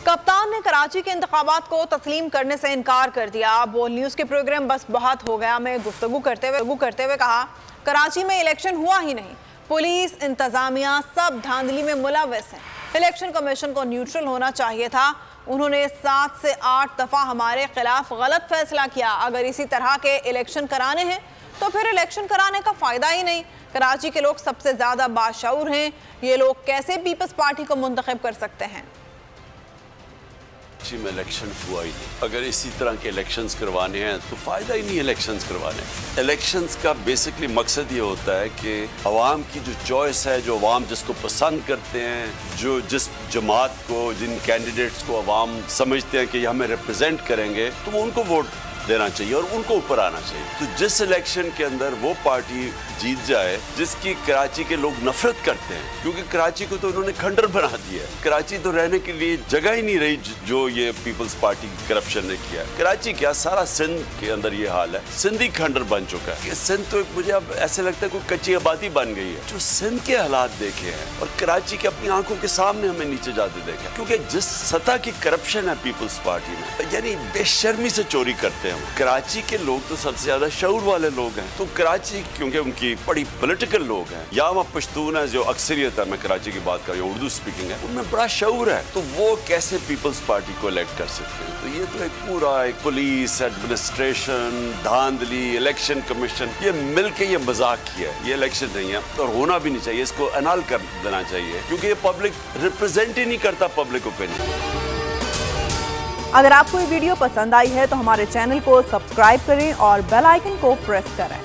कप्तान ने कराची के इंतखाबात को तस्लीम करने से इनकार कर दिया। बोल न्यूज के प्रोग्राम बस बहुत हो गया में गुफ्तगू करते हुए कहा, कराची में इलेक्शन हुआ ही नहीं, पुलिस इंतजामिया सब धांधली में मुलव्वस है। इलेक्शन कमीशन को न्यूट्रल होना चाहिए था। उन्होंने 7 से 8 दफा हमारे खिलाफ गलत फैसला किया। अगर इसी तरह के इलेक्शन कराने हैं तो फिर इलेक्शन कराने का फायदा ही नहीं। कराची के लोग सबसे ज्यादा बाशऊर हैं, ये लोग कैसे पीपल्स पार्टी को मुंतखब कर सकते हैं। में इलेक्शन हुआ ही नहीं। अगर इसी तरह के इलेक्शंस करवाने हैं तो फायदा ही नहीं इलेक्शंस करवाने। इलेक्शंस का बेसिकली मकसद ये होता है कि अवाम की जो चॉइस है, जो अवाम जिसको पसंद करते हैं, जो जिस जमात को, जिन कैंडिडेट्स को अवाम समझते हैं कि हमें रिप्रेजेंट करेंगे, तो वो उनको वोट देना चाहिए और उनको ऊपर आना चाहिए। तो जिस इलेक्शन के अंदर वो पार्टी जीत जाए जिसकी कराची के लोग नफरत करते हैं, क्योंकि कराची को तो उन्होंने खंडर बना दिया है। कराची तो रहने के लिए जगह ही नहीं रही जो ये पीपल्स पार्टी करप्शन ने किया। कराची क्या, सारा सिंध के अंदर ये हाल है। सिंध ही खंडर बन चुका है। सिंध तो मुझे अब ऐसे लगता है कोई कच्ची आबादी बन गई है। जो सिंध के हालात देखे हैं और कराची के अपनी आंखों के सामने हमें नीचे जाते देखे, क्योंकि जिस सतह की करप्शन है पीपल्स पार्टी में, यानी बेशर्मी से चोरी करते हैं। कराची के लोग तो सबसे ज्यादा शऊर वाले लोग हैं। तो कराची क्योंकि उनकी बड़ी पॉलिटिकल लोग हैं, या वहाँ पश्तून है जो अक्सरियत है, मैं कराची की बात कर रही हूँ, उर्दू स्पीकिंग है, उनमें बड़ा शऊर है। तो वो कैसे पीपल्स पार्टी को इलेक्ट कर सकते हैं? तो ये तो एक पूरा एक पुलिस, एडमिनिस्ट्रेशन, धांधली, इलेक्शन कमीशन, ये मिलके ये मजाक किया है। ये इलेक्शन नहीं है और होना भी नहीं चाहिए। इसको अनाल कर देना चाहिए, क्योंकि ये पब्लिक रिप्रेजेंट ही नहीं करता पब्लिक ओपिनियन। अगर आपको ये वीडियो पसंद आई है तो हमारे चैनल को सब्सक्राइब करें और बेल आइकन को प्रेस करें।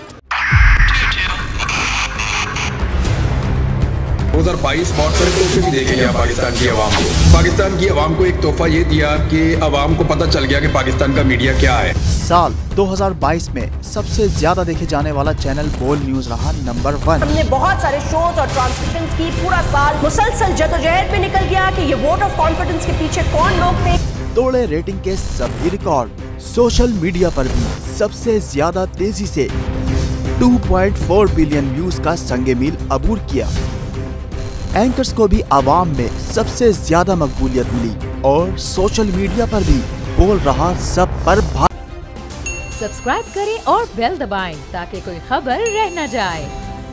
2022 बहुत सारे तोहफे भी देखे गया पाकिस्तान की आवाम को। पाकिस्तान की आवाम को एक तोहफा ये दिया कि आवाम को पता चल गया कि पाकिस्तान का मीडिया क्या है। साल 2022 में सबसे ज्यादा देखे जाने वाला चैनल बोल न्यूज रहा नंबर 1। हमने बहुत सारे शोज और ट्रांसमिशंस की। पूरा साल मुसलसल जदोजहद में निकल गया कि ये वोट ऑफ कॉन्फिडेंस के पीछे कौन लोग थे। तोड़े रेटिंग के सभी रिकॉर्ड। सोशल मीडिया पर भी सबसे ज्यादा तेजी से 2.4 बिलियन व्यूज का संगे मील अबूर किया। एंकर्स को भी आवाम में सबसे ज्यादा मकबूलियत मिली और सोशल मीडिया पर भी बोल रहा सब पर भारी। सब्सक्राइब करें और बेल दबाएं ताकि कोई खबर रह न जाए।